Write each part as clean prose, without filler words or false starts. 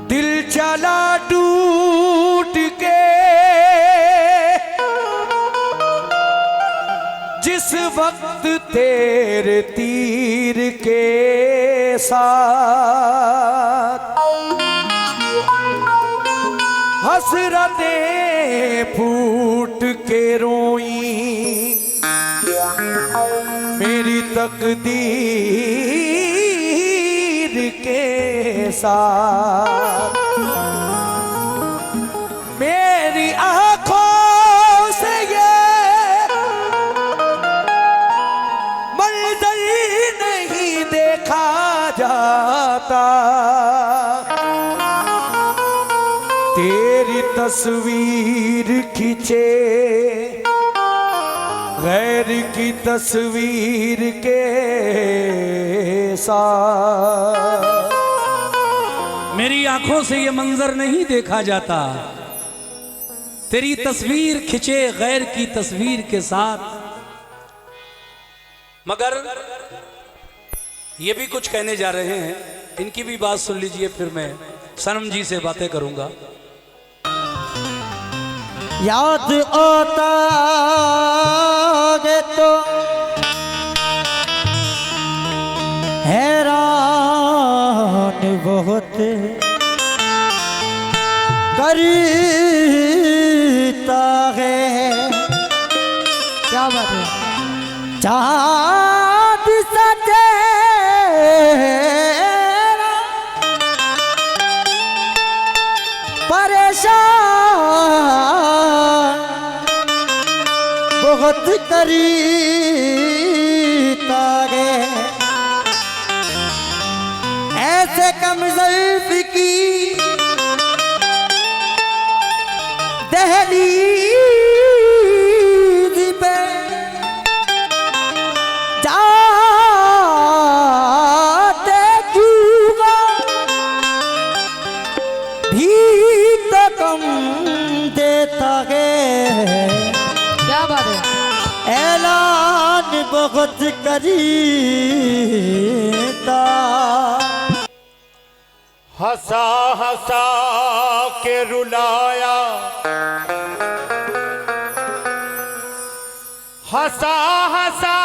दिल चला टूट के जिस वक्त तेरे तीर के साथ हसरतें फूट के रोई मेरी तकदीर के साथ। मेरी आंखों से ये मंजर नहीं देखा जाता, तेरी तस्वीर खींचे गैर की तस्वीर के साथ। मेरी आंखों से ये मंजर नहीं देखा जाता, तेरी तस्वीर खिंचे गैर की तस्वीर के साथ। मगर ये भी कुछ कहने जा रहे हैं, इनकी भी बात सुन लीजिए, फिर मैं सनम जी से बातें करूंगा। याद आता है तो हैरान बहुत करता है। क्या बात है? चाँद सा चेहरा परेशान बहुत करता है। ऐसे कम ज़ल्फ़ की दहलीज़ पे जाते क्यों भी तो कम देता है। क्या बात है? ऐलान बहुत करीता, हंसा हंसा के रुलाया, हंसा हंसा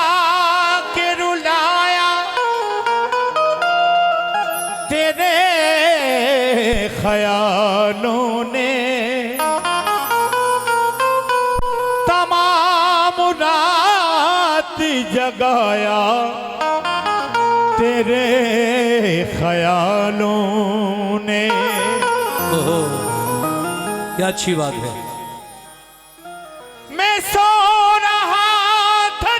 के रुलाया, तेरे ख्यालों ने तमाम रात जगाया, तेरे ख्यालों ने। ओहो, क्या अच्छी बात है। मैं सो रहा था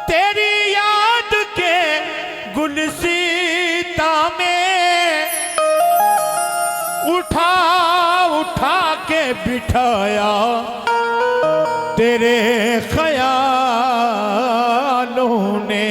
तेरी याद के गुलसीता में, उठा उठा के बिठाया, तेरे ख्यालों ने।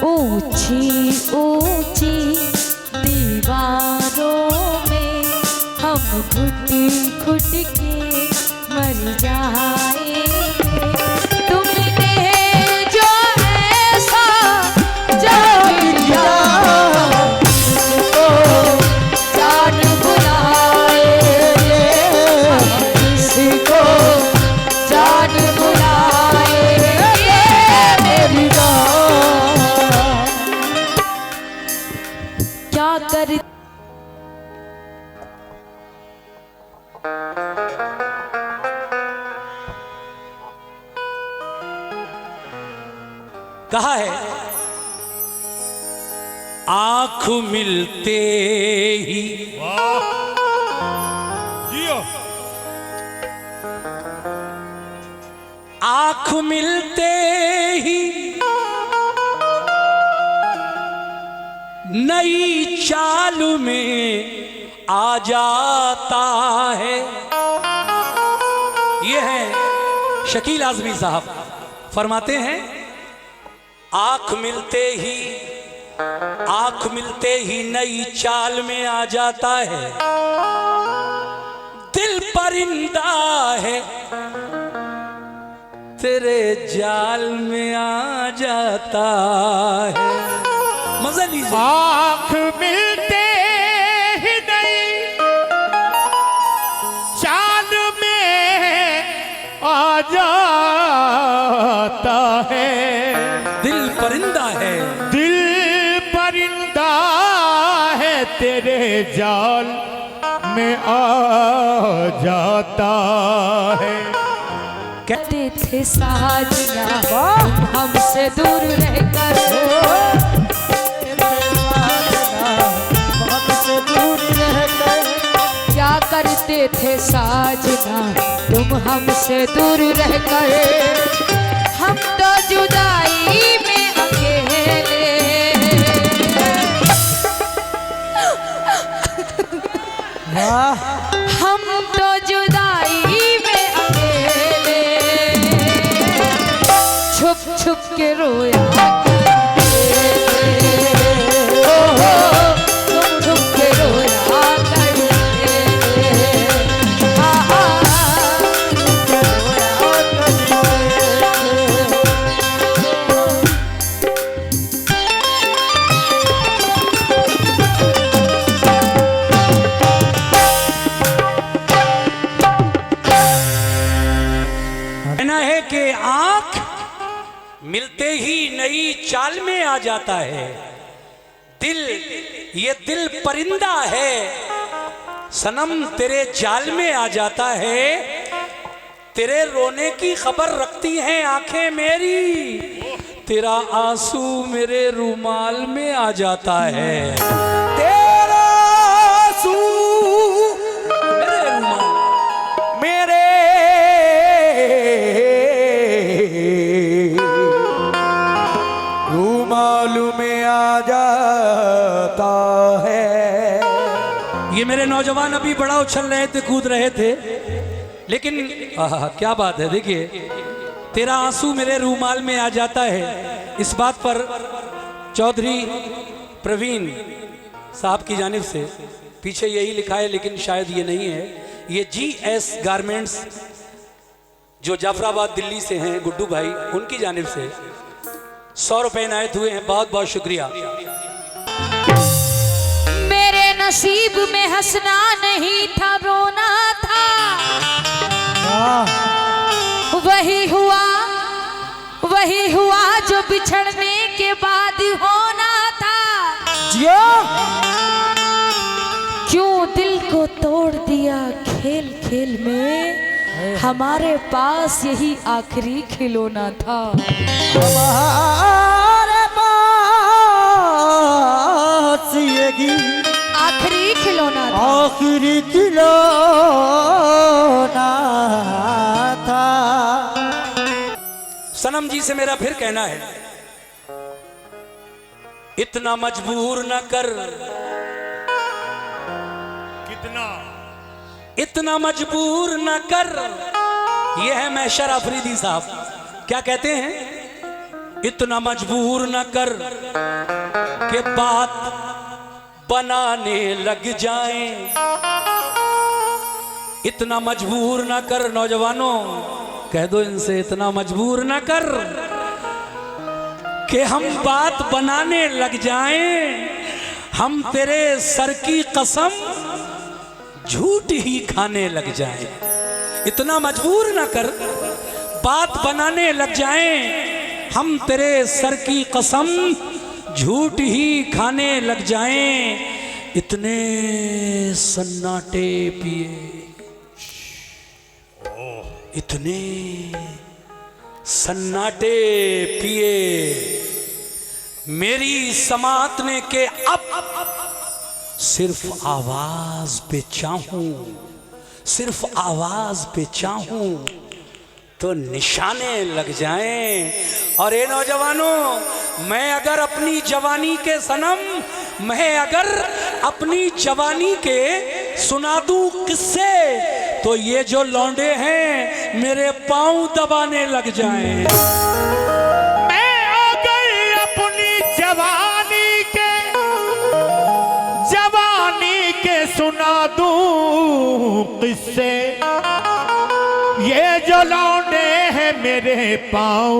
ऊंची ऊंची दीवारों में हम घुट घुट के मर जाएंगे। तुमने जो ऐसा जान लिया, जान बुलाए, किसी को जान बुलाए। कहा है आंख मिलते ही जियो आंख मिलते ही नई चाल में आ जाता है। ये है शकील आजमी साहब, फरमाते हैं आंख मिलते ही नई चाल में आ जाता है। दिल परिंदा है तेरे जाल में आ जाता है। मजा लीजिए। आँख मिलते ही नहीं चाल में आ जाता है। दिल परिंदा है, दिल परिंदा है तेरे जाल में आ जाता है। कहते थे साजना हमसे दूर रहकर हमसे दूर रहकर क्या करते थे साजना तुम हमसे दूर रहकर। हम तो जुदाई में अकेले वाह हम तो जुदाई में अकेले छुप छुप के रोया छुप छुप के रोया कहना है कि आंख मिलते ही नई चाल में आ जाता है। ये दिल परिंदा है सनम तेरे जाल में आ जाता है। तेरे रोने की खबर रखती हैं आंखें मेरी, तेरा आंसू मेरे रुमाल में आ जाता है। तेरा आंसू मेरे रुमाल मेरे रुमाल में आ जाता है। ये मेरे नौजवान अभी बड़ा उछल रहे थे, कूद रहे थे, लेकिन क्या बात है। देखिए तेरा आंसू मेरे रूमाल में आ जाता है, इस बात पर चौधरी प्रवीण साहब की जानिब से पीछे यही लिखा है, लेकिन शायद ये नहीं है। ये GS गारमेंट्स जो जाफराबाद दिल्ली से हैं, गुड्डू भाई, उनकी जानिब से 100 रुपए इनायत हुए हैं। बहुत बहुत शुक्रिया। मेरे नसीब में हंसना नहीं था रोना था, वही हुआ जो बिछड़ने के बाद होना था। क्यों दिल को तोड़ दिया खेल खेल में, हमारे पास यही आखिरी खिलौना था। हमारे पास यही आखिरी खिलौना था। आखिरी खिलौना था। सनम जी से मेरा फिर कहना है, इतना मजबूर न कर, इतना मजबूर न कर। ये है महशर अफरीदी साहब, क्या कहते हैं? इतना मजबूर न कर के बात बनाने लग जाएं। इतना मजबूर न कर, नौजवानों कह दो इनसे, इतना मजबूर न कर कि हम बात बनाने लग जाएं। हम तेरे सर की कसम झूठ ही खाने लग जाएं। इतना मजबूर न कर, बात बनाने लग जाएं। हम तेरे सर की कसम झूठ ही खाने लग जाएं। इतने सन्नाटे पिए, इतने सन्नाटे पिए मेरी समातने के अब सिर्फ आवाज पे चाहूं, सिर्फ आवाज पे चाहूं तो निशाने लग जाएं। और ये नौजवानों, मैं अगर अपनी जवानी के सनम, मैं अगर अपनी जवानी के सुना दूं किस्से, तो ये जो लौंडे हैं मेरे पांव दबाने लग जाएं। मैं अगर अपनी जवानी के सुना दूं किस्से, ये जो लौंडे हैं मेरे पाँव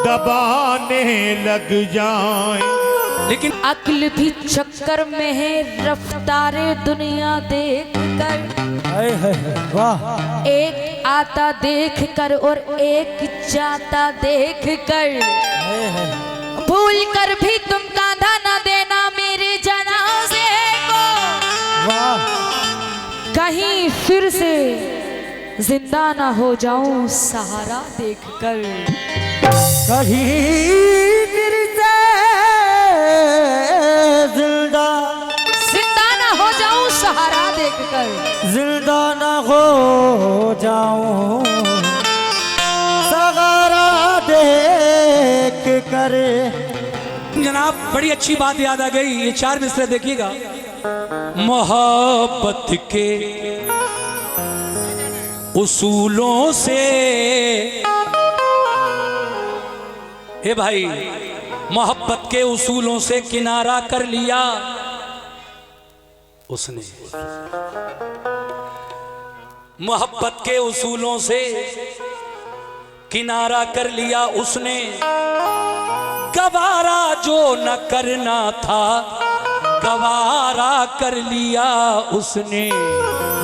दबाने लग जाएं। लेकिन अक्ल भी चक्कर में है, रफ्तारे दुनिया देख कर, हाय हाय हाय, वाह एक आता देख कर और एक जाता देख कर, हाय हाय, भूल कर भी तुम कांधा न देना मेरे जनाजे को, वाह कहीं फिर से जिंदा ना हो जाऊं सहारा देखकर। कहीं फिर से जिंदा ना हो जाऊं सहारा देखकर, जिंदा न हो जाऊं सहारा देख कर। जनाब बड़ी अच्छी बात याद आ गई, ये 4 मिसरे देखिएगा। मोहब्बत के उसूलों से, हे भाई, मोहब्बत के उसूलों से किनारा कर लिया उसने, मोहब्बत के उसूलों से किनारा कर लिया उसने, गवारा जो न करना था गवारा कर लिया उसने।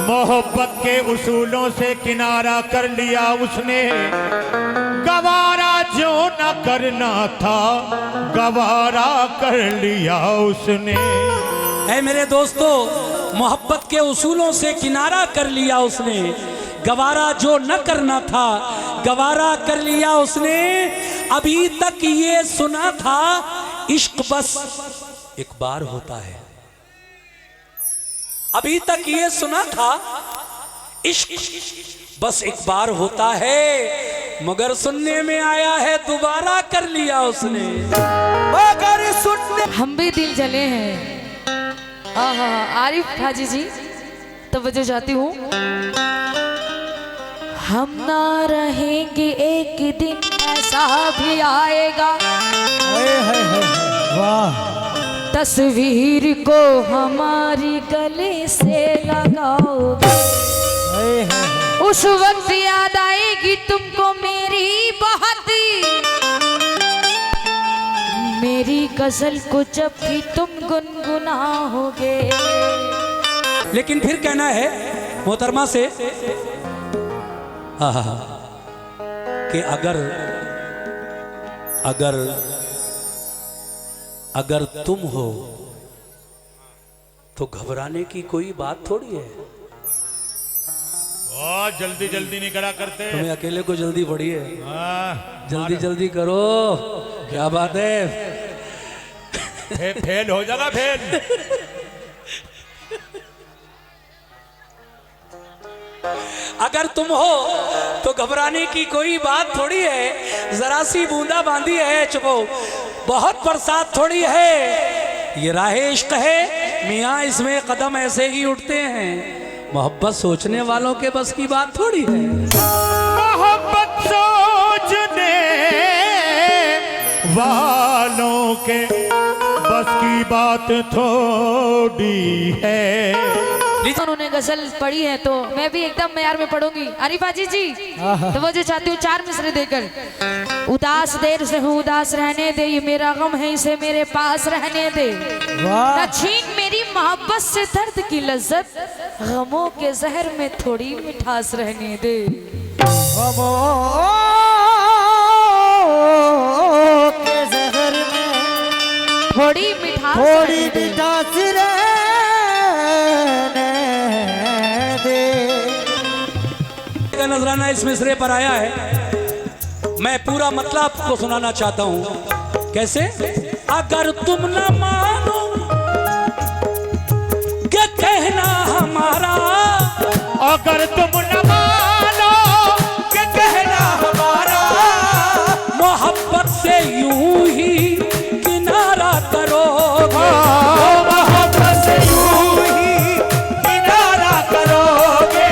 मोहब्बत के उसूलों से किनारा कर लिया उसने, गवारा जो न करना था गवारा कर लिया उसने। ऐ मेरे दोस्तों, मोहब्बत के उसूलों से किनारा कर लिया उसने, गवारा जो न करना था गवारा कर लिया उसने। अभी तक ये सुना था इश्क बस एक बार होता है, अभी तक ये सुना था इश्क बस एक बार होता है, मगर सुनने में आया है दोबारा कर लिया उसने। मगर सुनने हम भी दिल जले हैं। आहा, आरिफ हाजी जी तवज्जो चाहती हूँ। हम ना रहेंगे एक दिन ऐसा भी आएगा, हाय हाय हाय, वाह तस्वीर को हमारी गले से लगाओगे, हाय हाय, उस वक्त याद आएगी तुमको मेरी बहुत, मेरी गजल को जब भी तुम गुनगुनाओगे। लेकिन फिर कहना है मोहतरमा से कि अगर तुम हो तो घबराने की कोई बात थोड़ी है। जल्दी जल्दी नहीं करा करते, तुम्हें अकेले को जल्दी पड़ी है, जल्दी जल्दी करो, क्या बात है। फेल हो जाएगा, फेल। अगर तुम हो तो घबराने की कोई बात थोड़ी है, जरा सी बूंदा बांदी है चुपो, बहुत बरसात थोड़ी है, ये राह इश्क है मियाँ, इसमें कदम ऐसे ही उठते हैं, मोहब्बत सोचने वालों के बस की बात थोड़ी है। मोहब्बत सोचने वालों के बस की बात थोड़ी है। उन्होंने गजल पढ़ी है तो मैं भी एकदम मयार में पढ़ूंगी। आरिफ हाजी जी तो वो जो चाहती हूँ 4 मिसरे देकर। उदास देर से हूँ उदास रहने दे, ये मेरा गम है इसे मेरे पास रहने दे, वाह न छीन मेरी मोहब्बत से दर्द की लज्जत, गमों के जहर में थोड़ी मिठास रहने दे। गमों के जहर में थोड़ी मिठास थोड़ी रहने दे। मिठास रहने दे। का नजराना इस मिसरे पर आया है, मैं पूरा मतलब आपको सुनाना चाहता हूं। कैसे? अगर तुम न मानो के कहना हमारा, अगर तुम न मानो कि कहना हमारा, मोहब्बत से यूं ही किनारा करोगे, मोहब्बत से यूं ही किनारा करोगे,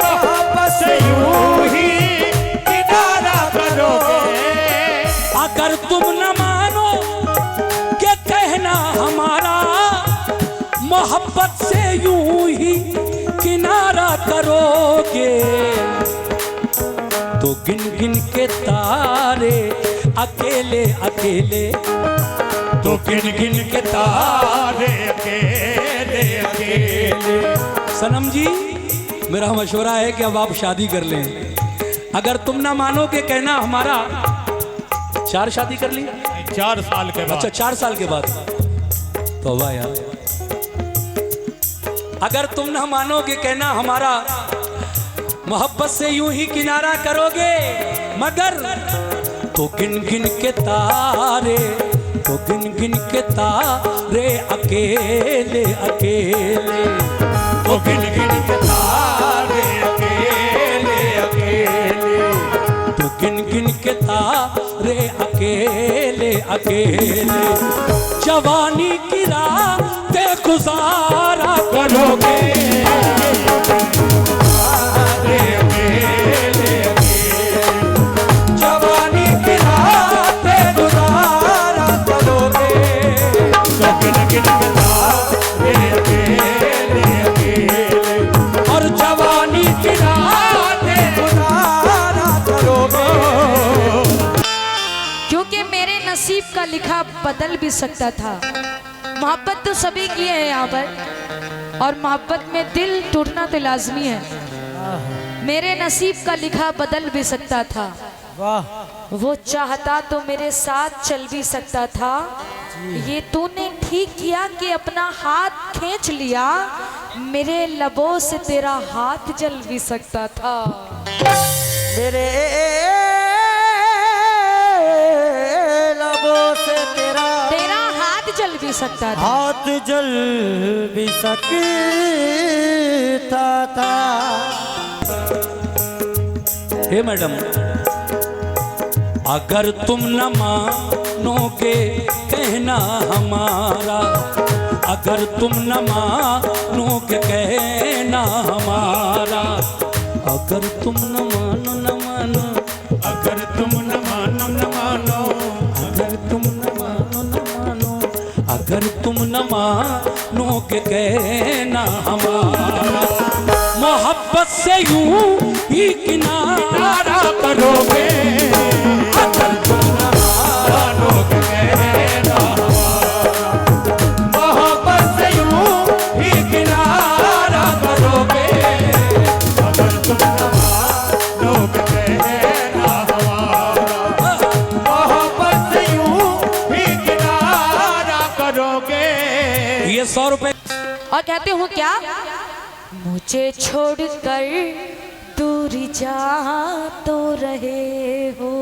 मोहब्बत से यूं ही किनारा करोगे। अगर तुम न मानो के कहना हमारा, मोहब्बत से यूं ही किनारा करोगे, तो गिन गिन के तारे अकेले अकेले, तो गिन गिन के तारे अकेले अकेले। सनम जी मेरा मशवरा है कि अब आप शादी कर लें। अगर तुम ना मानो के कहना हमारा, 4 शादी कर ली? 4 साल के बाद। अच्छा 4 साल के बाद, तो वाह यार। अगर तुम ना मानो के कहना हमारा, मोहब्बत से यूं ही किनारा करोगे, मगर तो गिन गिन के तारे, तो गिन गिन के तारे अकेले अकेले, तो गिन गिन के तारे अकेले अकेले, तो गिन गिन के तारे अकेले अकेले, जवानी की रातें गुजारा करोगे, तारे अकेले अकेले, जवानी की रातें गुजारा करोगे, तो गिन गिन के तारे अकेले अकेले, और जवानी की रातें गुजारा करोगे। क्योंकि मेरे नसीब का लिखा बदल भी सकता था। मोहब्बत तो सभी की है यहाँ पर, और मोहब्बत में दिल टूटना तो लाजमी है। मेरे नसीब का लिखा बदल भी सकता था, वाह वो चाहता तो मेरे साथ चल भी सकता था। ये तूने ठीक किया कि अपना हाथ खींच लिया, मेरे लबों से तेरा हाथ जल भी सकता था। मेरे लबों से तेरा हाथ जल भी सकता था। हाथ जल भी सकता था। हे मैडम, अगर तुम न मानोगे कहना हमारा, अगर तुम न मानोगे कहना हमारा, अगर तुम न मानो, अगर तुम न मानो न मानो, अगर तुम न मानो, अगर तुम न मानोगे कहना हमारा, मोहब्बत से यूं ही किनारा करोगे, अगर तुम न मानोगे कहना हमारा, मोहब्बत से यूं ही किनारा करोगे, अगर तुम न मानोगे कहना हमारा, मोहब्बत से यूं ही किनारा करोगे। ये 100 रुपए। और कहते हूँ क्या, मुझे छोड़कर दूर जा तो रहे हो,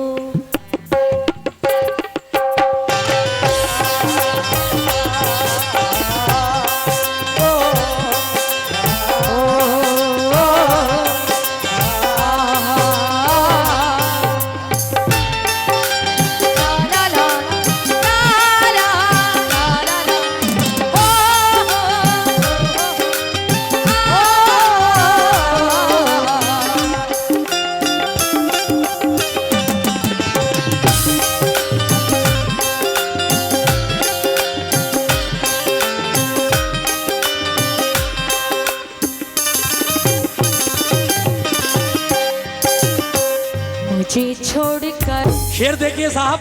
मुझे छोड़कर। शेर देखिए साहब,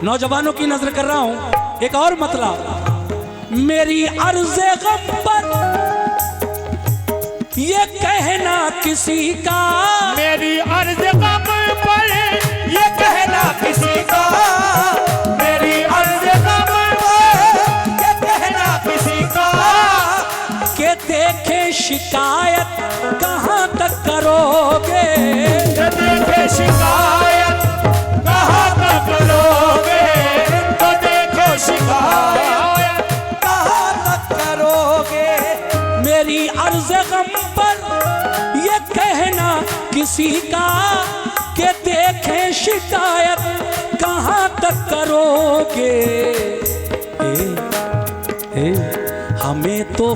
नौजवानों की नजर कर रहा हूं। एक और मतलब, मेरी अर्ज़े गम पर ये कहना किसी का, मेरी अर्ज़ गम पर ये कहना किसी का, मेरी अर्ज़ गम पर ये कहना किसी का, के देखे शिकायत कहाँ तक करोगे, ये देखे शिकायत कहाँ तक करोगे, तो देखे किसी का के देखें शिकायत कहाँ तक करोगे। हमें तो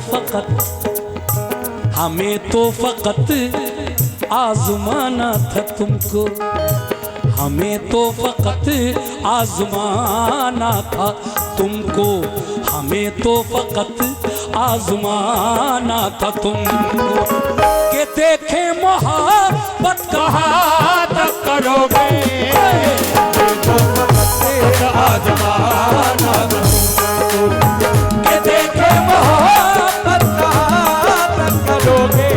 फकत आजमाना था तुमको, हमें तो फकत आजमाना था तुमको, हमें तो फकत आजमाना था तुमको। के देखे मोहब्बत कहाँ तक करोगे, आजमाना तुमको, के देखे मोहब्बत कहाँ तक करोगे,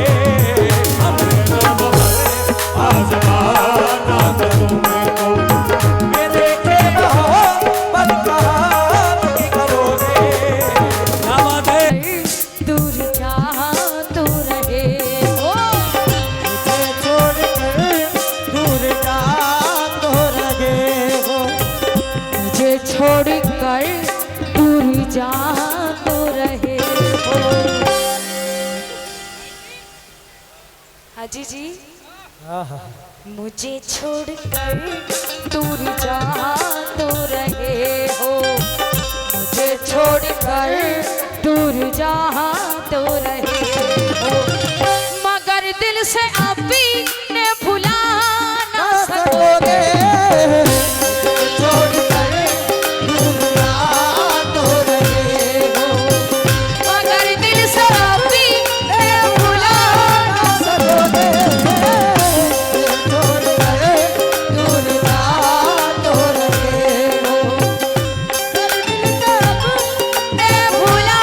आजमाना तुमको, के देखे मोहब्बत कहाँ तक करोगे। क्या बात है। दूर जहाँ तू रहे हो, मुझे छोड़कर दूर जा तो रहे हो, मुझे छोड़कर दूर जहाँ तू रहे हो। हाजी जी, मुझे छोड़कर दूर जहाँ तू रहे हो, मुझे छोड़कर दूर जहाँ तू रहे हो, मगर दिल से अभी ने भुला ना सकोगे। छोड़कर दूर जहाँ तू रहे हो, मगर दिल से अभी ने भुला ना सकोगे। दूर जहाँ तू रहे हो, भुला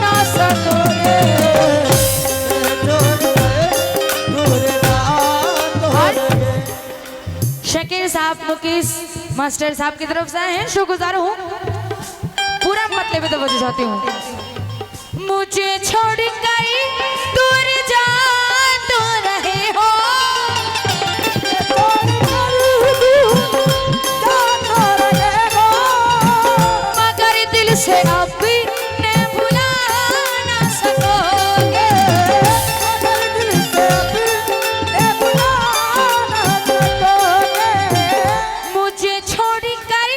ना सकोगे। शकील साहब मुकेश मास्टर साहब की तरफ से आए हैं, शुक्रगुजार हूँ। पूरा मतलब तो वजह चाहती हूँ। मुझे छोड़कर दूर जा तो रहे हो, मगर दिल से अभी ने भुला ना सकोगे। मुझे छोड़कर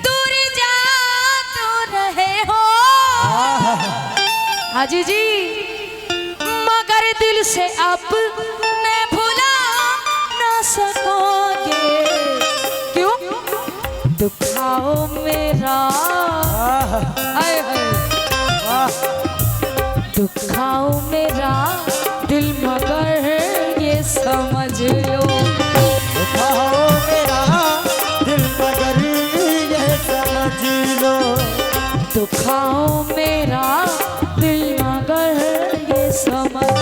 दूर जा तो रहे हो, हाजी जी, मगर दिल से अब मैं भुला ना सकोगे। क्यों? दुखाओ मेरा, आए हाय, दुखाओ मेरा दिल मगर ये समझ लो। दुखाओ मेरा दिल मगर ये समझ लो, दुखाओ मेरा दिल मगर ये समझ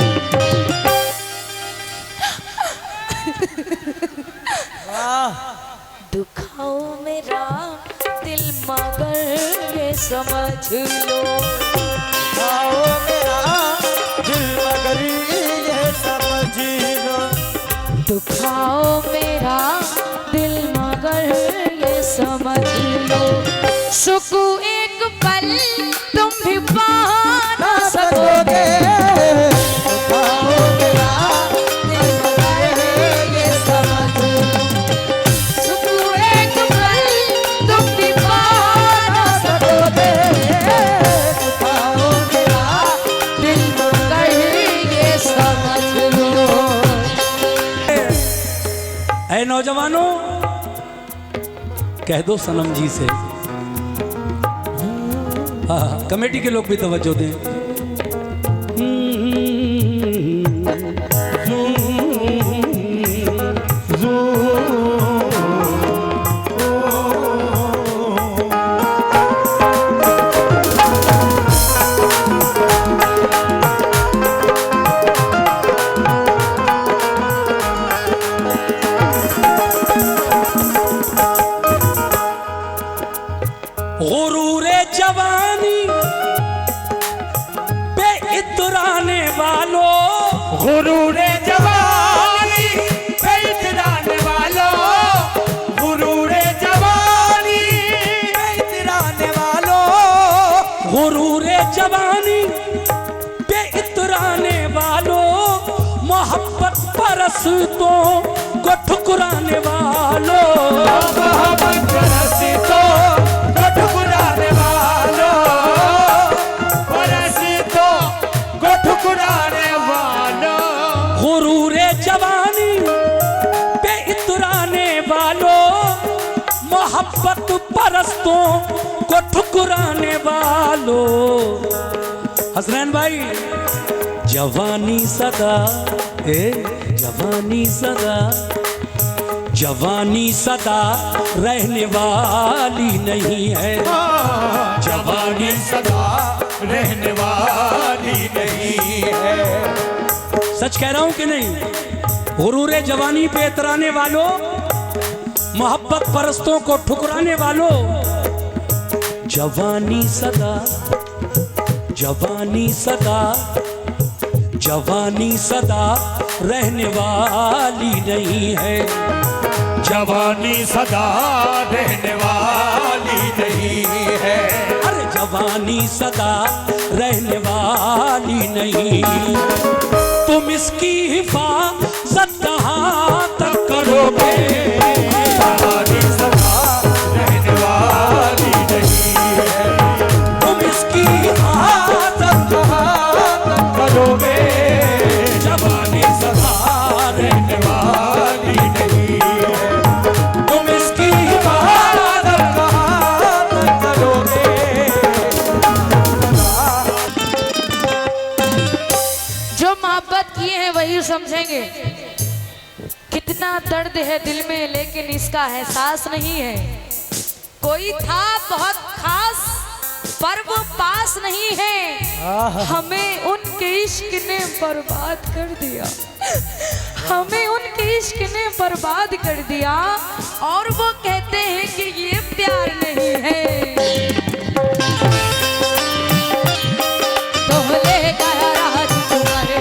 दुखाओ मेरा दिल मगर ये समझ लो। दुखाओ मेरा दिल मगर ये समझ लो, दुखाओ मेरा दिल मगर ये समझ लो। सुकून एक पल तुम भी पा ना सकोगे। दुखाओ मेरा दिल मगर ये समझ लो, सुकून एक पल तुम भी पा ना सकोगे। दुखाओ मेरा दिल मगर ये समझ लो। ऐ नौजवानों, कह दो सनम जी से। हाँ, कमेटी के लोग भी तवज्जो दें। गुरूरे जवानी परस्तों को ठुकराने वालों, मोहब्बत परस्तों को ठुकराने वालों, परस्तों को ठुकराने वालों, गुरूरे जवानी पे इतराने वालों, मोहब्बत परस्तों को ठुकराने वालों। हसनैन भाई, जवानी सदा जवानी सदा, जवानी सदा रहने वाली नहीं है, जवानी सदा रहने वाली नहीं है। सच कह रहा हूं कि नहीं? गुरूरे जवानी पे इतराने वालों, मोहब्बत परस्तों को ठुकराने वालों, जवानी सदा जवानी सदा जवानी सदा रहने वाली नहीं है, जवानी सदा रहने वाली नहीं है। अरे जवानी सदा रहने वाली नहीं, तुम इसकी हिफाजत कहाँ तक करोगे? जवानी सदा रहने वाली नहीं है, तुम इसकी हिफाजत कहाँ तक करोगे? जवानी सदा रहने वाली नहीं है, तुम इसकी हिफाजत कहाँ तक करोगे? जो मोहब्बत किए हैं वही समझेंगे कितना दर्द है दिल में, लेकिन इसका एहसास नहीं है। कोई था बहुत खास पर वो पास नहीं है, हमें उनके इश्क ने बर्बाद कर दिया, हमें उनके इश्क ने बर्बाद कर दिया। और वो कहते हैं कि ये प्यार नहीं है। तो ले गया राज तुम्हारे,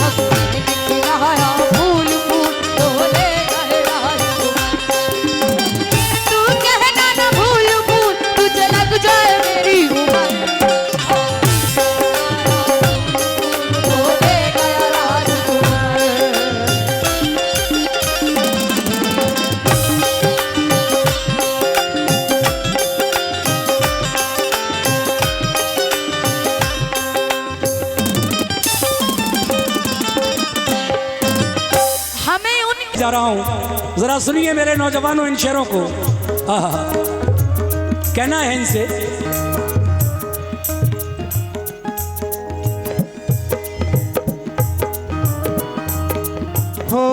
अब दिख रहा फूल फूल, तो ले गए राज तुम्हारे। तू कहना ना भूल भूल, तुझे लग जाए मेरी उम्र, तो ले गया राज तुम्हारे। हमें उन जा रहा हूं, जरा सुनिए मेरे नौजवानों इन शेरों को। आहा, कहना है इनसे, हो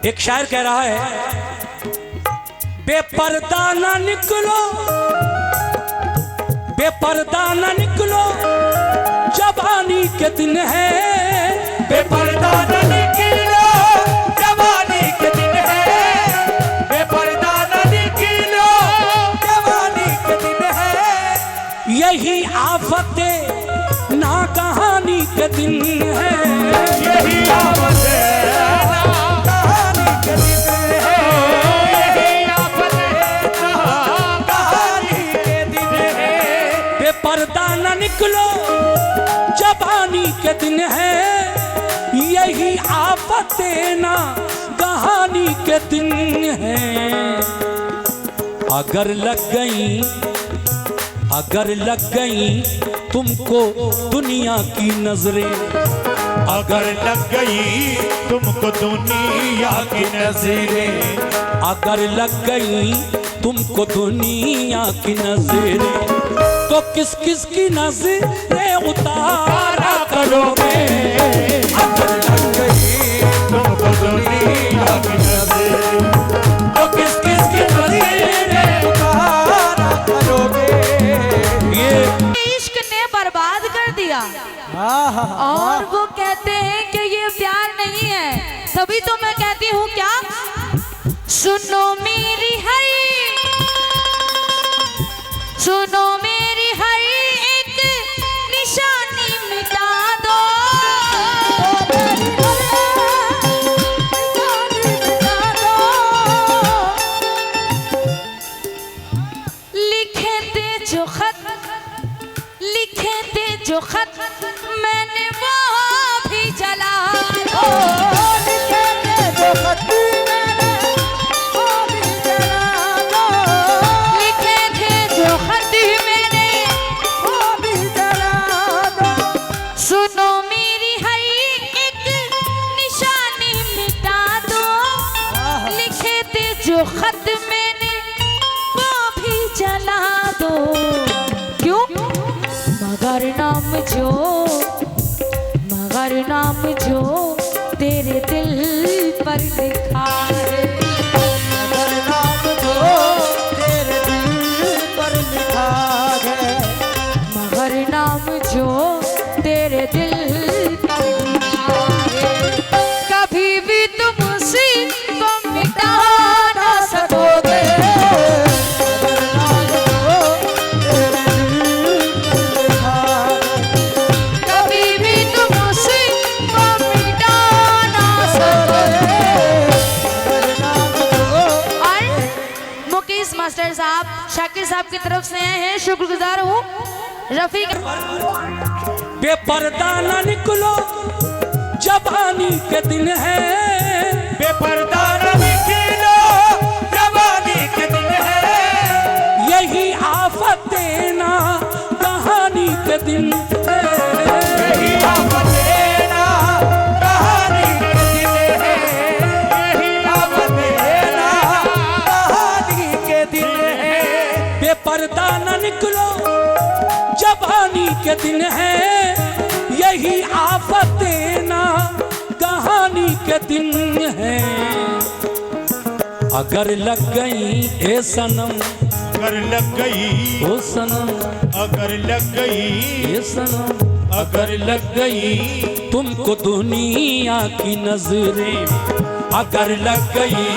एक शायर कह रहा है, बेपर्दा ना निकलो, बेपर्दा ना निकलो, जवानी के दिन है, बेपर्दा न निकलो, जवानी के दिन है, बेपर्दा न निकलो, जवानी के दिन है। यही आफतें ना कहानी के दिन है, यही आफत कहानी के दिन है, यही आफत कहानी के दिन है। बेपर्दा ना निकलो, जवानी के दिन है, यही आफतें ना कहानी के दिन है। अगर लग गई तुमको दुनिया की नजरें, अगर लग गई तुमको दुनिया की नजरें, अगर लग गई तुमको दुनिया की नजरें, तो किस किस की नजरें उतारा करोगे? अगर लग गई तुमको दुनिया की नजरें, तो किस किस की नजरें उतारा करोगे? ये इश्क ने बर्बाद कर दिया, और वो कहते हैं कि ये प्यार नहीं है। तभी तो मैं कहती हूँ क्या, सुनो मेरी हरी, सुनो मेरी हर एक निशानी मिटा दो, लिखे थे जो खत, लिखे थे जो खत मैंने वो भी जला दो, लिखे थे जो खत मैंने वो भी जला दो, लिखे थे जो खत मैंने वो भी जला दो। सुनो मेरी हर एक निशानी मिटा दो, लिखे थे जो खत मैंने वो भी जला दो। क्यों? मगर नाम जो, मगर नाम जो तेरे दिल पर लिखा है, मगर नाम जो तेरे दिल पर लिखा है, मगर नाम जो तेरे दिल पर लिखा है, कभी भी तुम उसी को मिटा ना सकोगे, मगर नाम जो तेरे दिल पर लिखा है, कभी भी तुम उसी को मिटा ना सकोगे। मगर नाम जो और मुकेश मास्टर साहब शाकिर साहब की तरफ से आए हैं, शुक्रगुजार हूँ। रफीक बेपर्दा न निकलो, जवानी के दिन है, बेपर्दा न निकलो, जवानी के दिन है, यही आफत देना कहानी के दिन है, यही आफत देना कहानी के दिन है, यही आफत देना कहानी के दिन है। बेपर्दा न निकलो, जवानी के दिन है, यही आफत देना कहानी के दिन है। अगर लग गई ए सनम, अगर लग गई, ओ सनम, अगर लग गई, ए सनम, अगर लग गई तुमको दुनिया की नजरें, अगर लग गई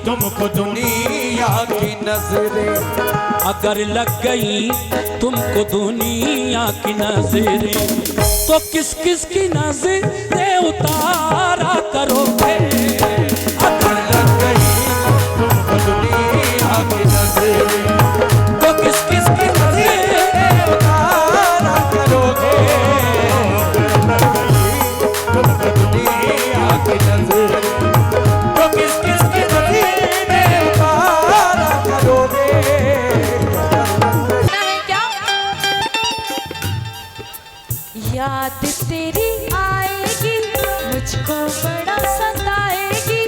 तुमको दुनिया की नजरें, अगर लग गई तुमको दुनिया की नजरें, तो किस किस की नजरें उतारा करोगे। अगर लग गई तुमको दुनिया की नजरें, तो किस किस की नजरें उतारा करोगे। अगर लग गई तुमको दुनिया की नजरें, तो किस किस की नजरें उतारा करोगे। है क्या? याद तेरी आएगी मुझको बड़ा सताएगी,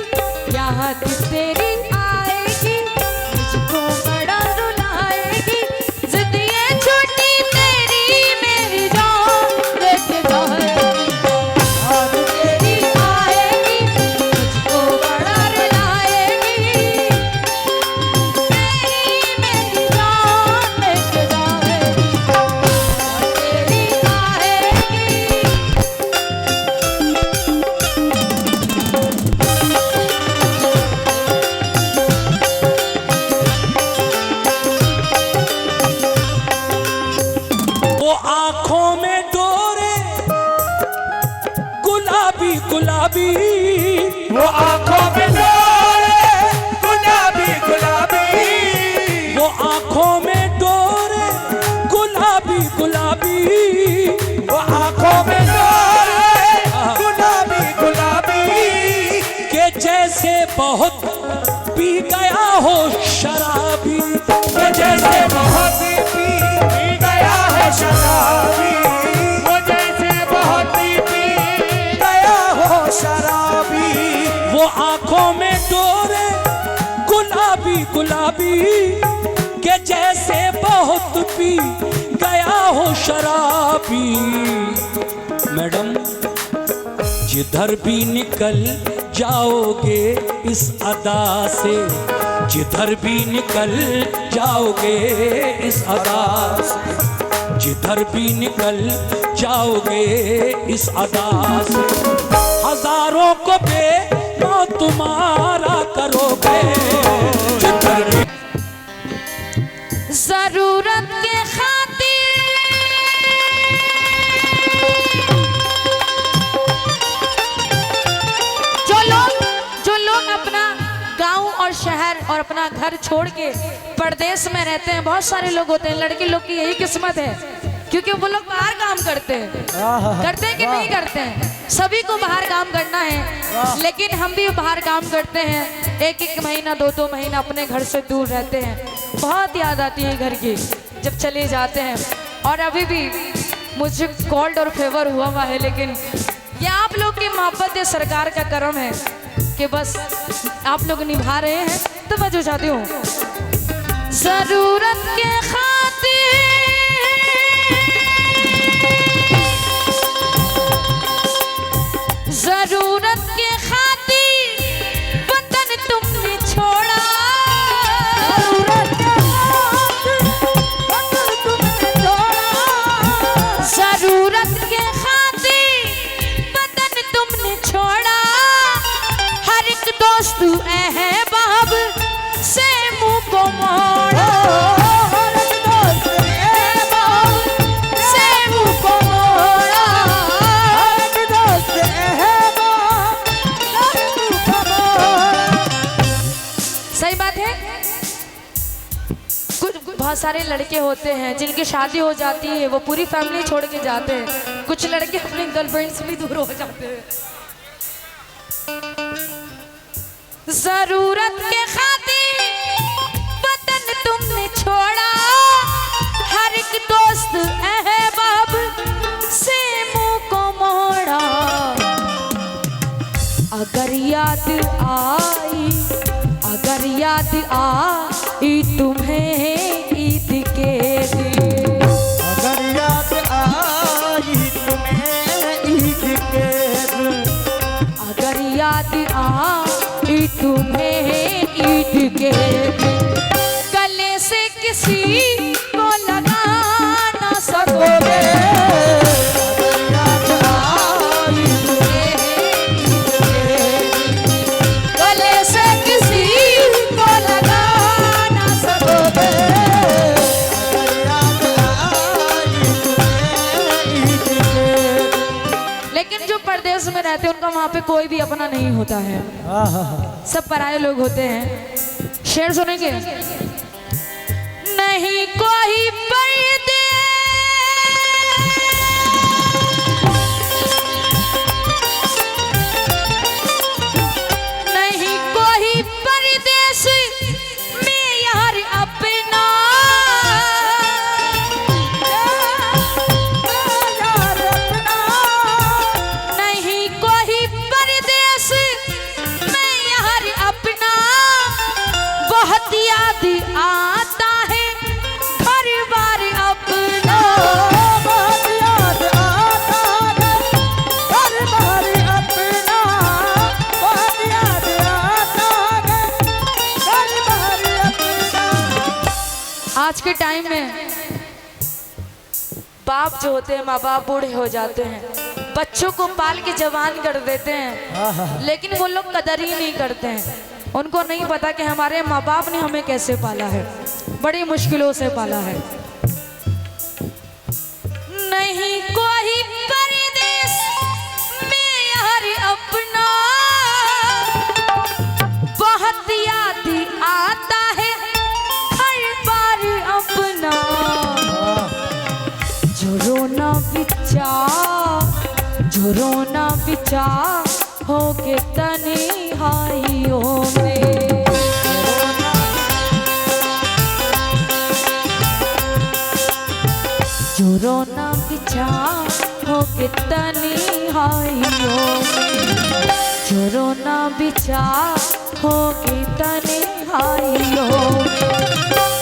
याद तेरी आएगी मुझको बड़ा रुलाएगी, जिद ये छोटी तेरी मेरी जान लेके जाएगी, याद तेरी आएगी मुझको बड़ा रुलाएगी, तेरी मेरी जान लेके जाएगी, तेरी आएगी। वो आंखों में डोरे गुलाबी गुलाबी, वो आंखों में डोरे गुलाबी गुलाबी, वो आंखों में डोरे गुलाबी गुलाबी, वो आंखों में डोरे गुलाबी गुलाबी, के जैसे बहुत पी गया हो शराबी, वो जैसे बहुत पी गया है शराबी, वो जैसे बहुत पी गया हो शराबी, वो आंखों में डोरे गुलाबी गुलाबी, के जैसे बहुत पी गया हो शराबी। मैडम जिधर भी निकल जाओगे इस अदा से, जिधर भी निकल जाओगे इस अदा से, जिधर भी निकल जाओगे इस अदा से, हजारों को बेमौत तुम्हारा करोगे। जिधर भी जरूरत अपना घर छोड़ के परदेश में रहते हैं। बहुत सारे लोग होते हैं, लड़के लोग की यही किस्मत है, क्योंकि वो लोग बाहर काम करते हैं। करते हैं कि नहीं करते हैं? सभी को बाहर काम करना है, लेकिन हम भी बाहर काम करते हैं। एक एक महीना, दो दो महीना अपने घर से दूर रहते हैं। बहुत याद आती है घर की जब चले जाते हैं। और अभी भी मुझे कोल्ड और फेवर हुआ है, लेकिन ये आप लोग की मोहब्बत है, सरकार का करम है कि बस आप लोग निभा रहे हैं। तो मैं जो चाहती हूँ, जरूरत के खातिर, जरूरत के खातिर वतन तुमने छोड़ा, जरूरत के खातिर वतन तुमने छोड़ा। हर एक दोस्त अहबाब से मुंह को मोड़ा, हर एक दोस्त अहबाब से मुंह को मोड़ा, हर एक दोस्त अहबाब से मुंह को मोड़ा। सही बात है। कुछ बहुत सारे लड़के होते हैं जिनकी शादी हो जाती है, वो पूरी फैमिली छोड़ के जाते हैं। कुछ लड़के अपने गर्लफ्रेंड से भी दूर हो जाते हैं। जरूरत के खातिर वतन तुमने छोड़ा, हर एक दोस्त अहबाब से मुंह को मोड़ा। अगर याद आई, अगर याद आई तुम्हें ईद के दिन, अगर याद आई तुम्हें ईद के दिन, अगर याद आई तुम्हें ईद के दिन, गले से किसी को लगा ना सकोगे। याद आई तुम्हें ईद के दिन, गले से किसी को लगा ना सकोगे। याद आई तुम्हें ईद के दिन। लेकिन जो परदेश में रहते हैं उनका वहाँ पे कोई भी अपना नहीं होता है, सब पराये लोग होते हैं। शेर सुनेंगे। नहीं कोई परदेश, नहीं कोई परदेश में यार अपना, नहीं कोई परदेश में यार अपना। बहुत याद आता है घर बार अपना, बहुत याद आता है घर बार अपना, बहुत याद आता है घर बार अपना। आज के टाइम में बाप जो होते हैं, माँ बाप बूढ़े हो जाते हैं, बच्चों को पाल के जवान कर देते हैं, लेकिन वो लोग कदर ही नहीं करते हैं। उनको नहीं पता कि हमारे माँ बाप ने हमें कैसे पाला है, बड़ी मुश्किलों से पाला है। नहीं कोई परदेश में यार अपना, बहुत याद आता है हर बार अपना। जो रोना बिचा, जो रोना बिचा हो के तन्हाइयों में, जो रोना बिचा हो के तन्हाइयों में, जो रोना बिचा हो के तन्हाइयों में।